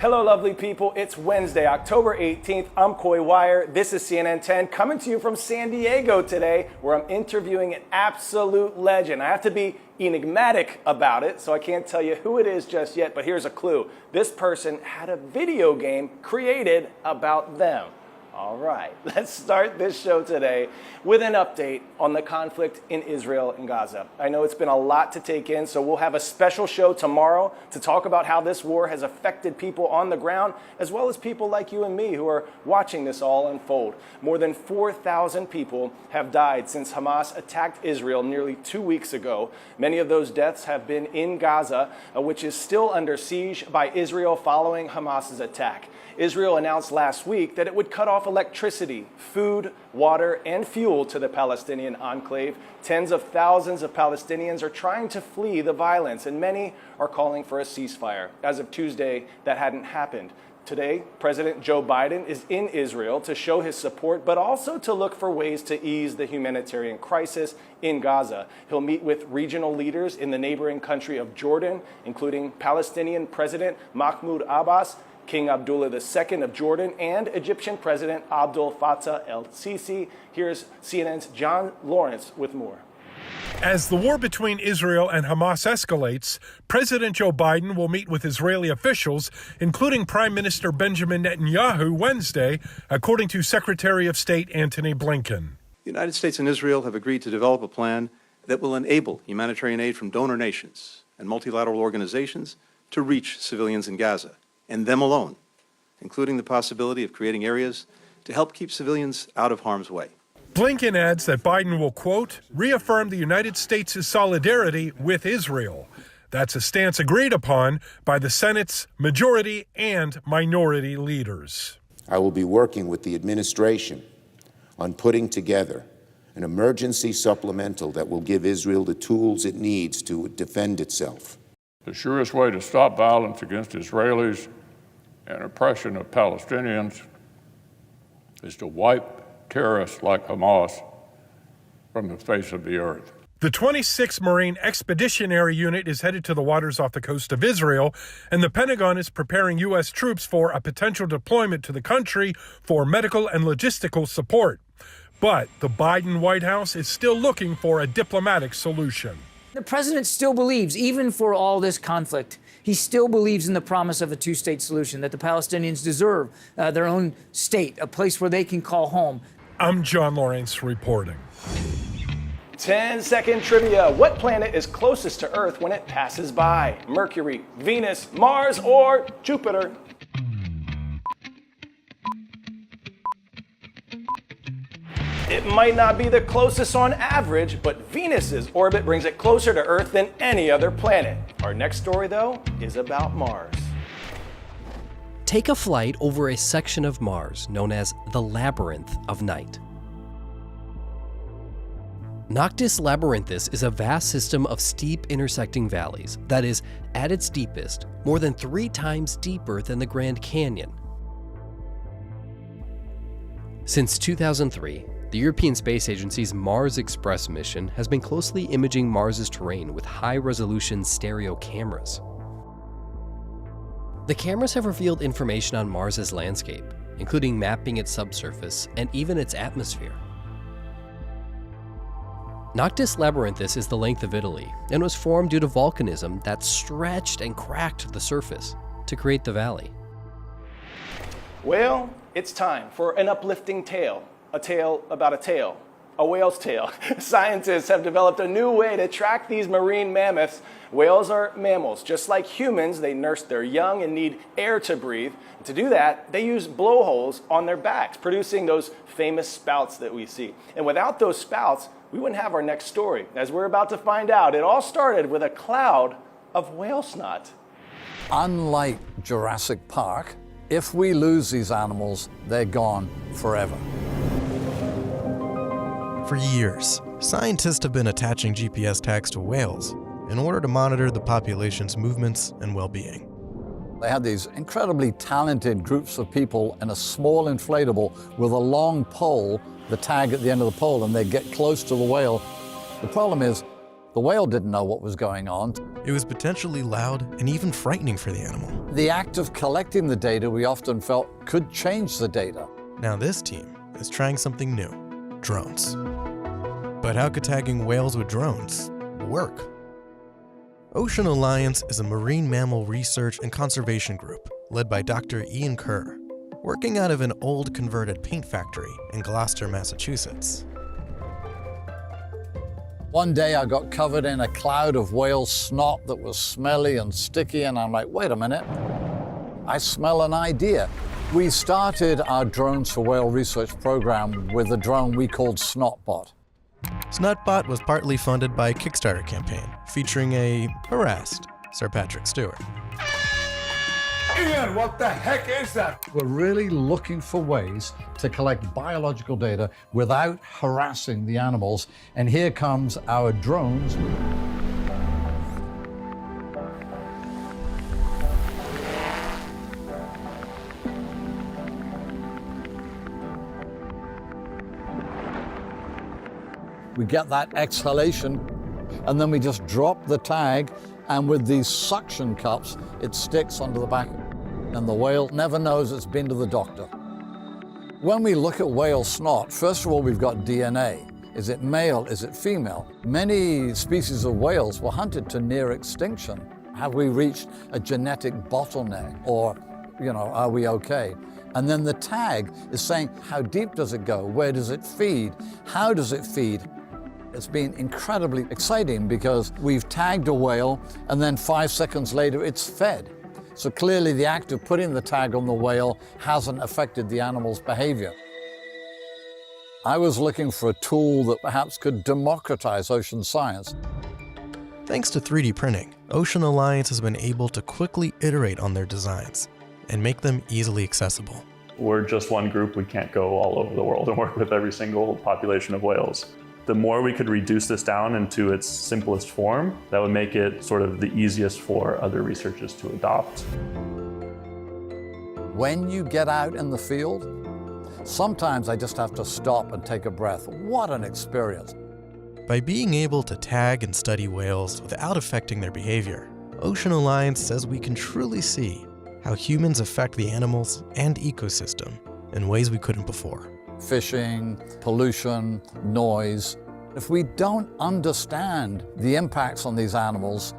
Hello, lovely people. It's Wednesday, October 18th. I'm Coy Wire. This is CNN 10 coming to you from San Diego today, where I'm interviewing an absolute legend. I have to be enigmatic about it, so I can't tell you who it is just yet, but here's a clue. This person had a video game created about them. All right, let's start this show today with an update on the conflict in Israel and Gaza. I know it's been a lot to take in, so we'll have a special show tomorrow to talk about how this war has affected people on the ground, as well as people like you and me who are watching this all unfold. More than 4,000 people have died since Hamas attacked Israel nearly 2 weeks ago. Many of those deaths have been in Gaza, which is still under siege by Israel following Hamas's attack. Israel announced last week that it would cut off electricity, food, water, and fuel to the Palestinian enclave. Tens of thousands of Palestinians are trying to flee the violence, and many are calling for a ceasefire. As of Tuesday, that hadn't happened. Today, President Joe Biden is in Israel to show his support, but also to look for ways to ease the humanitarian crisis in Gaza. He'll meet with regional leaders in the neighboring country of Jordan, including Palestinian President Mahmoud Abbas, King Abdullah II of Jordan, and Egyptian President Abdel Fattah el-Sisi. Here's CNN's John Lawrence with more. As the war between Israel and Hamas escalates, President Joe Biden will meet with Israeli officials, including Prime Minister Benjamin Netanyahu, Wednesday, according to Secretary of State Antony Blinken. The United States and Israel have agreed to develop a plan that will enable humanitarian aid from donor nations and multilateral organizations to reach civilians in Gaza, and them alone, including the possibility of creating areas to help keep civilians out of harm's way. Blinken adds that Biden will, quote, reaffirm the United States' solidarity with Israel. That's a stance agreed upon by the Senate's majority and minority leaders. I will be working with the administration on putting together an emergency supplemental that will give Israel the tools it needs to defend itself. The surest way to stop violence against Israelis and oppression of Palestinians is to wipe terrorists like Hamas from the face of the earth. The 26th Marine Expeditionary Unit is headed to the waters off the coast of Israel, and the Pentagon is preparing U.S. troops for a potential deployment to the country for medical and logistical support. But the Biden White House is still looking for a diplomatic solution. The president still believes, even for all this conflict, he still believes in the promise of a two-state solution, that the Palestinians deserve their own state, a place where they can call home. I'm John Lawrence reporting. 10-second trivia. What planet is closest to Earth when it passes by? Mercury, Venus, Mars, or Jupiter? It might not be the closest on average, but Venus's orbit brings it closer to Earth than any other planet. Our next story, though, is about Mars. Take a flight over a section of Mars known as the Labyrinth of Night. Noctis Labyrinthus is a vast system of steep intersecting valleys that is, at its deepest, more than 3 times deeper than the Grand Canyon. Since 2003, the European Space Agency's Mars Express mission has been closely imaging Mars's terrain with high-resolution stereo cameras. The cameras have revealed information on Mars's landscape, including mapping its subsurface and even its atmosphere. Noctis Labyrinthus is the length of Italy and was formed due to volcanism that stretched and cracked the surface to create the valley. Well, it's time for an uplifting tale. A tale about a tail. A whale's tail. Scientists have developed a new way to track these marine mammoths. Whales are mammals. Just like humans, they nurse their young and need air to breathe. To do that, they use blowholes on their backs, producing those famous spouts that we see. And without those spouts, we wouldn't have our next story. As we're about to find out, it all started with a cloud of whale snot. Unlike Jurassic Park, if we lose these animals, they're gone forever. For years, scientists have been attaching GPS tags to whales in order to monitor the population's movements and well-being. They had these incredibly talented groups of people in a small inflatable with a long pole, the tag at the end of the pole, and they get close to the whale. The problem is, The whale didn't know what was going on. It was potentially loud and even frightening for the animal. The act of collecting the data we often felt could change the data. Now this team is trying something new, drones. But how could tagging whales with drones work? Ocean Alliance is a marine mammal research and conservation group led by Dr. Ian Kerr, working out of an old converted paint factory in Gloucester, Massachusetts. One day I got covered in a cloud of whale snot that was smelly and sticky, and I'm like, wait a minute, I smell an idea. We started our Drones for Whale Research program with a drone we called Snotbot. Snotbot was partly funded by a Kickstarter campaign featuring a harassed Sir Patrick Stewart. Ian, what the heck is that? We're really looking for ways to collect biological data without harassing the animals. And here comes our drones. We get that exhalation, and then we just drop the tag, and with these suction cups, it sticks onto the back, and the whale never knows it's been to the doctor. When we look at whale snot, first of all, we've got DNA. Is it male? Is it female? Many species of whales were hunted to near extinction. Have we reached a genetic bottleneck? Or, are we okay? And then the tag is saying, how deep does it go? Where does it feed? How does it feed? It's been incredibly exciting because we've tagged a whale and then 5 seconds later it's fed. So clearly the act of putting the tag on the whale hasn't affected the animal's behavior. I was looking for a tool that perhaps could democratize ocean science. Thanks to 3D printing, Ocean Alliance has been able to quickly iterate on their designs and make them easily accessible. We're just one group. We can't go all over the world and work with every single population of whales. The more we could reduce this down into its simplest form, that would make it sort of the easiest for other researchers to adopt. When you get out in the field, sometimes I just have to stop and take a breath. What an experience. By being able to tag and study whales without affecting their behavior, Ocean Alliance says we can truly see how humans affect the animals and ecosystem in ways we couldn't before. Fishing, pollution, noise. If we don't understand the impacts on these animals,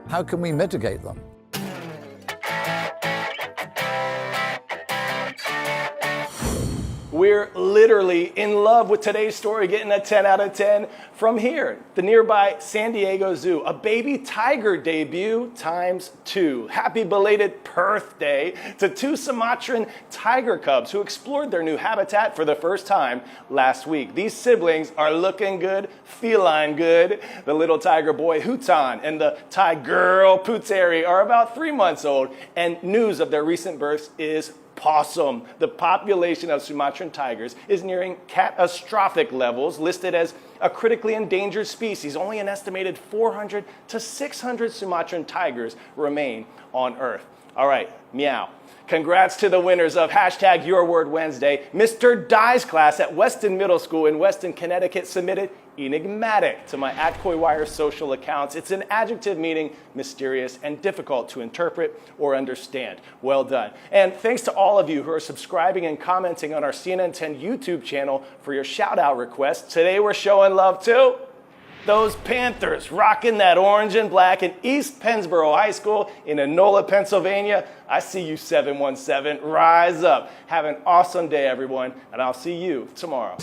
how can we mitigate them? We're literally in love with today's story, getting a 10 out of 10 from here, the nearby San Diego Zoo. A baby tiger debut ×2. Happy belated birthday to 2 Sumatran tiger cubs who explored their new habitat for the first time last week. These siblings are looking good, feline good. The little tiger boy Hutan and the tiger girl Puteri are about 3 months old, and news of their recent births is possum. The population of Sumatran tigers is nearing catastrophic levels, listed as a critically endangered species. Only an estimated 400 to 600 Sumatran tigers remain on Earth. All right, meow. Congrats to the winners of #YourWordWednesday. Mr. Dye's class at Weston Middle School in Weston, Connecticut submitted enigmatic to my @KoiWire social accounts. It's an adjective meaning mysterious and difficult to interpret or understand. Well done. And thanks to all of you who are subscribing and commenting on our CNN 10 YouTube channel for your shout out requests. Today we're showing love to those Panthers rocking that orange and black in East Pennsboro High School in Enola, Pennsylvania. I see you 717. Rise up. Have an awesome day, everyone, and I'll see you tomorrow.